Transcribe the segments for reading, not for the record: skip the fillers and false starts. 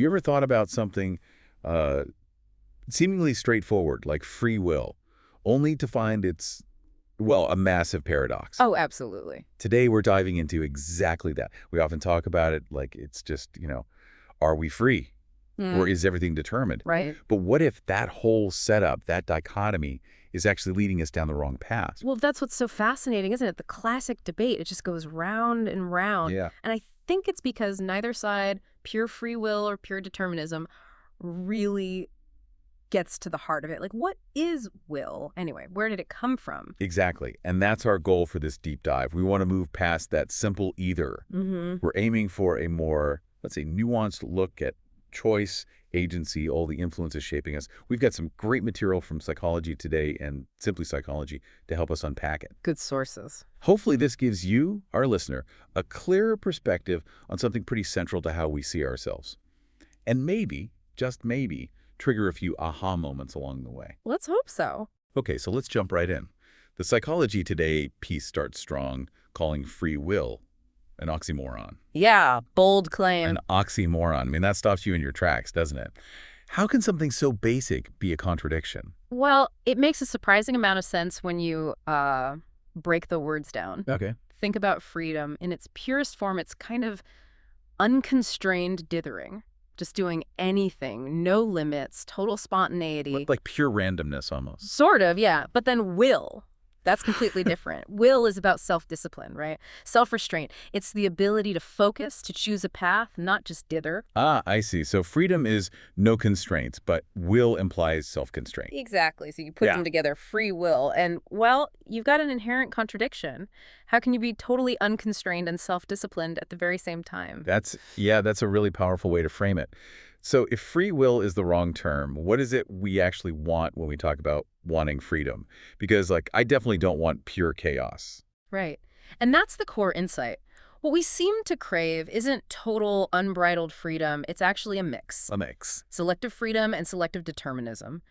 You ever thought about something uh, seemingly straightforward, like free will, only to find it's, well, a massive paradox? Oh, absolutely. Today, we're diving into exactly that. We often talk about it like it's just, are we free? Or Mm, is everything determined? right. But what if that whole setup, that dichotomy, is actually leading us down the wrong path? Well, that's what's so fascinating, isn't it? The classic debate, it just goes round and round. Yeah. And I think it's because neither side, pure free will or pure determinism, really gets to the heart of it. Like, what is will anyway? Where did it come from? Exactly. And that's our goal for this deep dive. We want to move past that simple either. Mm-hmm. We're aiming for a more, let's say, nuanced look at choice, agency, all the influences shaping us. We've got some great material from Psychology Today and Simply Psychology to help us unpack it. Good sources. Hopefully this gives you, our listener, a clearer perspective on something pretty central to how we see ourselves. And maybe, just maybe, trigger a few aha moments along the way. Let's hope so. Okay, so let's jump right in. The Psychology Today piece starts strong, calling free will an oxymoron. Yeah, bold claim. An oxymoron. I mean, that stops you in your tracks, doesn't it? How can something so basic be a contradiction? Well, it makes a surprising amount of sense when you break the words down. Okay. Think about freedom. In its purest form, it's kind of unconstrained dithering. Just doing anything, no limits, total spontaneity. Like pure randomness almost. Sort of, yeah. But then will. That's completely different. Will is about self-discipline, right? Self-restraint. It's the ability to focus, to choose a path, not just dither. Ah, I see. So freedom is no constraints, but will implies self-constraint. Exactly. So you put them together, free will. And, well, you've got an inherent contradiction. How can you be totally unconstrained and self-disciplined at the very same time? That's a really powerful way to frame it. So if free will is the wrong term, what is it we actually want when we talk about wanting freedom? Because, I definitely don't want pure chaos. Right. And that's the core insight. What we seem to crave isn't total unbridled freedom. It's actually a mix. A mix. Selective freedom and selective determinism.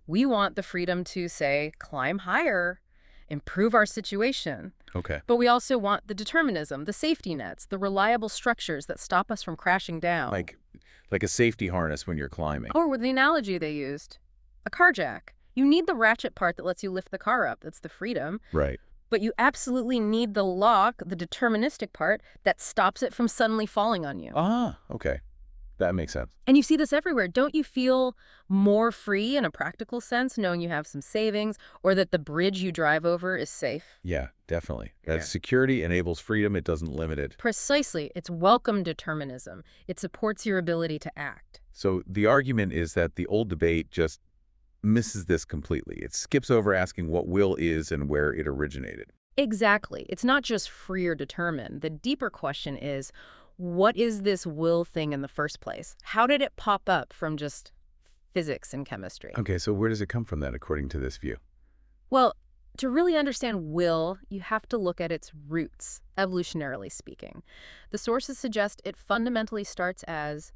We want the freedom to, say, climb higher, improve our situation. Okay. But we also want the determinism, the safety nets, the reliable structures that stop us from crashing down. Like a safety harness when you're climbing. Or with the analogy they used, a car jack. You need the ratchet part that lets you lift the car up. That's the freedom. Right. But you absolutely need the lock, the deterministic part, that stops it from suddenly falling on you. Ah, okay. That makes sense. And you see this everywhere. Don't you feel more free in a practical sense, knowing you have some savings, or that the bridge you drive over is safe? Yeah, definitely. That security enables freedom. It doesn't limit it. Precisely. It's welcome determinism. It supports your ability to act. So the argument is that the old debate just misses this completely. It skips over asking what will is and where it originated. Exactly. It's not just free or determined. The deeper question is, what is this will thing in the first place? How did it pop up from just physics and chemistry? Okay, so where does it come from then, according to this view? Well, to really understand will, you have to look at its roots, evolutionarily speaking. The sources suggest it fundamentally starts as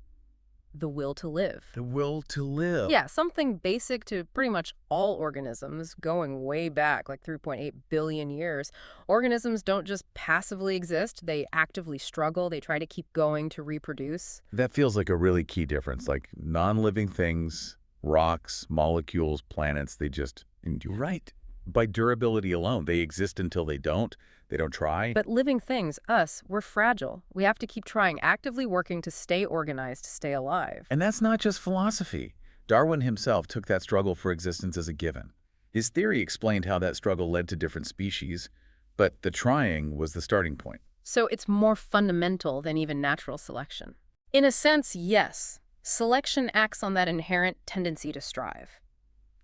the will to live. The will to live. Yeah, something basic to pretty much all organisms, going way back, like 3.8 billion years. Organisms don't just passively exist. They actively struggle. They try to keep going to reproduce. That feels like a really key difference. Like non-living things, rocks, molecules, planets, they just, and you're right. By durability alone, they exist until they don't. They don't try. But living things, us, we're fragile. We have to keep trying, actively working to stay organized, to stay alive. And that's not just philosophy. Darwin himself took that struggle for existence as a given. His theory explained how that struggle led to different species, but the trying was the starting point. So it's more fundamental than even natural selection. In a sense, yes. Selection acts on that inherent tendency to strive.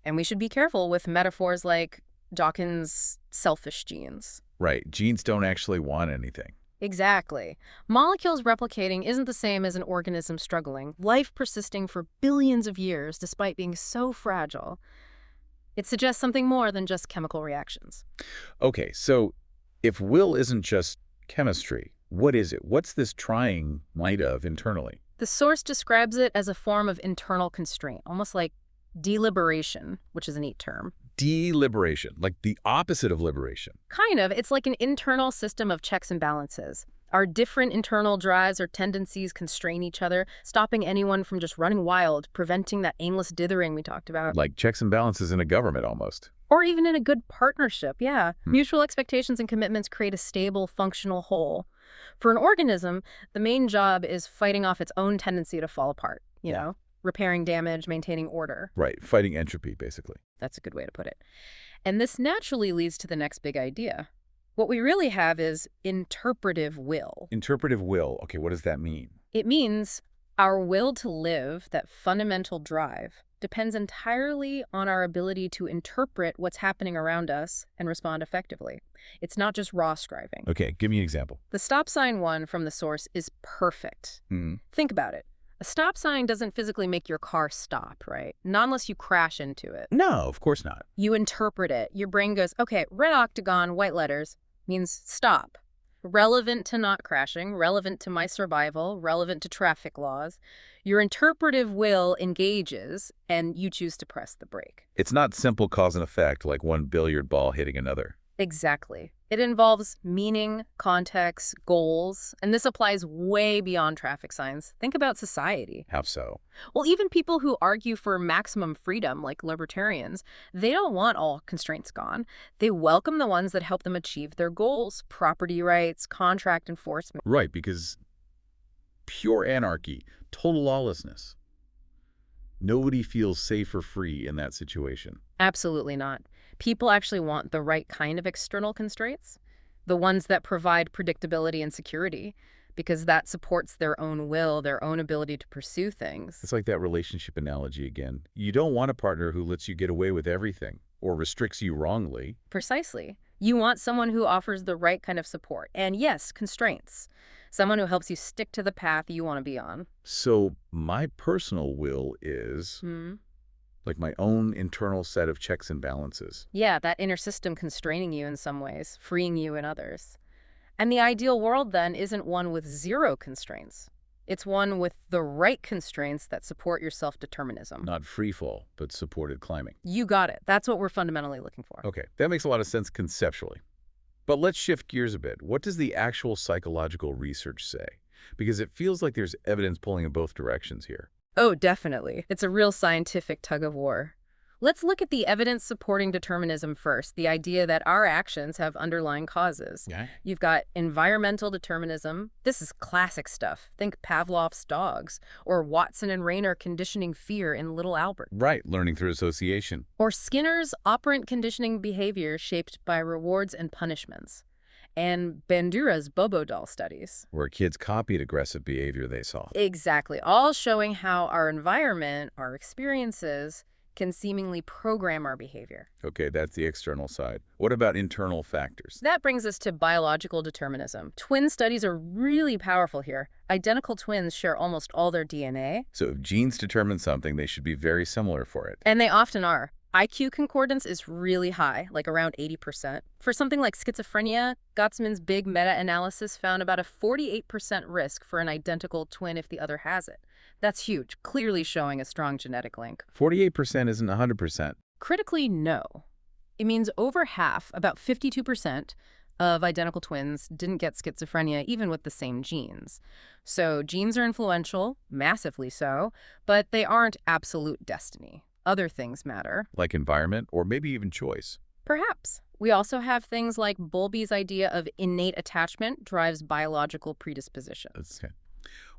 And we should be careful with metaphors like Dawkins' selfish genes. Right. Genes don't actually want anything. Exactly. Molecules replicating isn't the same as an organism struggling, life persisting for billions of years despite being so fragile. It suggests something more than just chemical reactions. Okay, so if will isn't just chemistry, what is it? What's this trying might of internally? The source describes it as a form of internal constraint, almost like deliberation, which is a neat term. Deliberation, like the opposite of liberation. Kind of. It's like an internal system of checks and balances. Our different internal drives or tendencies constrain each other, stopping anyone from just running wild, preventing that aimless dithering we talked about. Like checks and balances in a government almost. Or even in a good partnership, yeah. Hmm. Mutual expectations and commitments create a stable, functional whole. For an organism, the main job is fighting off its own tendency to fall apart, repairing damage, maintaining order. Right, fighting entropy, basically. That's a good way to put it. And this naturally leads to the next big idea. What we really have is interpretive will. Interpretive will. Okay, what does that mean? It means our will to live, that fundamental drive, depends entirely on our ability to interpret what's happening around us and respond effectively. It's not just raw striving. Okay, give me an example. The stop sign one from the source is perfect. Think about it. A stop sign doesn't physically make your car stop, right? Not unless you crash into it. No, of course not. You interpret it. Your brain goes, okay, red octagon, white letters means stop. Relevant to not crashing, relevant to my survival, relevant to traffic laws. Your interpretive will engages, and you choose to press the brake. It's not simple cause and effect like one billiard ball hitting another. Exactly. It involves meaning, context, goals, and this applies way beyond traffic signs. Think about society. How so? Well, even people who argue for maximum freedom, like libertarians, they don't want all constraints gone. They welcome the ones that help them achieve their goals, property rights, contract enforcement. Right, because pure anarchy, total lawlessness. Nobody feels safe or free in that situation. Absolutely not. People actually want the right kind of external constraints, the ones that provide predictability and security, because that supports their own will, their own ability to pursue things. It's like that relationship analogy again. You don't want a partner who lets you get away with everything or restricts you wrongly. Precisely. You want someone who offers the right kind of support and, yes, constraints. Someone who helps you stick to the path you want to be on. So my personal will is like my own internal set of checks and balances. Yeah, that inner system constraining you in some ways, freeing you in others. And the ideal world, then, isn't one with zero constraints. It's one with the right constraints that support your self-determinism. Not free fall, but supported climbing. You got it. That's what we're fundamentally looking for. Okay, that makes a lot of sense conceptually. But let's shift gears a bit. What does the actual psychological research say? Because it feels like there's evidence pulling in both directions here. Oh, definitely. It's a real scientific tug-of-war. Let's look at the evidence supporting determinism first, the idea that our actions have underlying causes. Yeah. You've got environmental determinism. This is classic stuff. Think Pavlov's dogs, or Watson and Rayner conditioning fear in Little Albert. Right, learning through association. Or Skinner's operant conditioning behavior shaped by rewards and punishments. And Bandura's Bobo doll studies. Where kids copied aggressive behavior they saw. Exactly, all showing how our environment, our experiences, can seemingly program our behavior. Okay, that's the external side. What about internal factors? That brings us to biological determinism. Twin studies are really powerful here. Identical twins share almost all their DNA. So if genes determine something, they should be very similar for it. And they often are. IQ concordance is really high, like around 80%. For something like schizophrenia, Gottesman's big meta-analysis found about a 48% risk for an identical twin if the other has it. That's huge, clearly showing a strong genetic link. 48% isn't 100%. Critically, no. It means over half, about 52%, of identical twins didn't get schizophrenia even with the same genes. So genes are influential, massively so, but they aren't absolute destiny. Other things matter. Like environment or maybe even choice. Perhaps. We also have things like Bowlby's idea of innate attachment drives biological predisposition. Okay.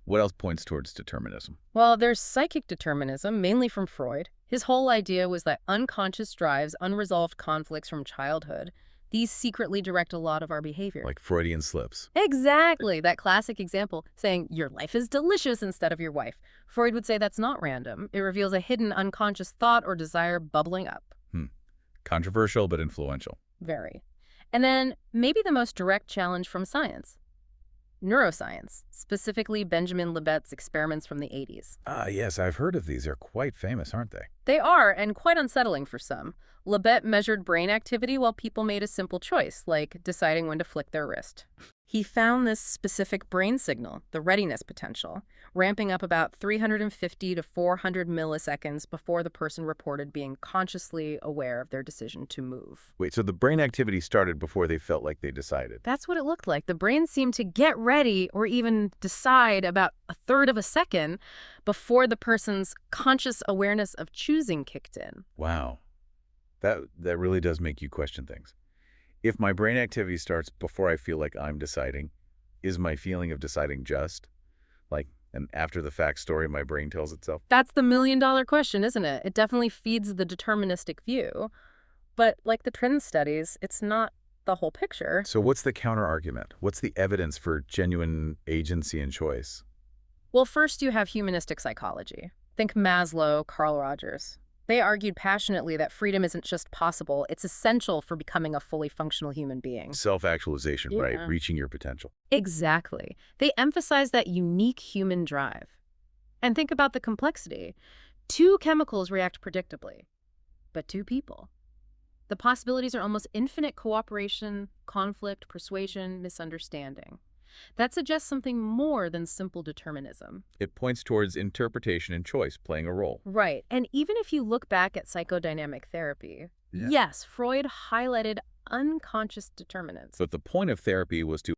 What else points towards determinism? Well, there's psychic determinism, mainly from Freud. His whole idea was that unconscious drives, unresolved conflicts from childhood, these secretly direct a lot of our behavior. Like Freudian slips. Exactly. That classic example, saying your life is delicious instead of your wife. Freud would say that's not random. It reveals a hidden unconscious thought or desire bubbling up. Controversial but influential. Very. And then maybe the most direct challenge from science. Neuroscience, specifically Benjamin Libet's experiments from the 80s. Ah, yes, I've heard of these. They're quite famous, aren't they? They are, and quite unsettling for some. Libet measured brain activity while people made a simple choice, like deciding when to flick their wrist. He found this specific brain signal, the readiness potential, ramping up about 350 to 400 milliseconds before the person reported being consciously aware of their decision to move. Wait, so the brain activity started before they felt like they decided. That's what it looked like. The brain seemed to get ready or even decide about a third of a second before the person's conscious awareness of choosing kicked in. Wow. That really does make you question things. If my brain activity starts before I feel like I'm deciding, is my feeling of deciding just? Like an after-the-fact story my brain tells itself? That's the million-dollar question, isn't it? It definitely feeds the deterministic view. But like the trend studies, it's not the whole picture. So what's the counter-argument? What's the evidence for genuine agency and choice? Well, first you have humanistic psychology. Think Maslow, Carl Rogers. They argued passionately that freedom isn't just possible, it's essential for becoming a fully functional human being. Self-actualization, right? Yeah. Reaching your potential. Exactly. They emphasize that unique human drive. And think about the complexity. Two chemicals react predictably, but two people. The possibilities are almost infinite: cooperation, conflict, persuasion, misunderstanding. That suggests something more than simple determinism. It points towards interpretation and choice playing a role. Right. And even if you look back at psychodynamic therapy, Yeah. yes, Freud highlighted unconscious determinants. But the point of therapy was to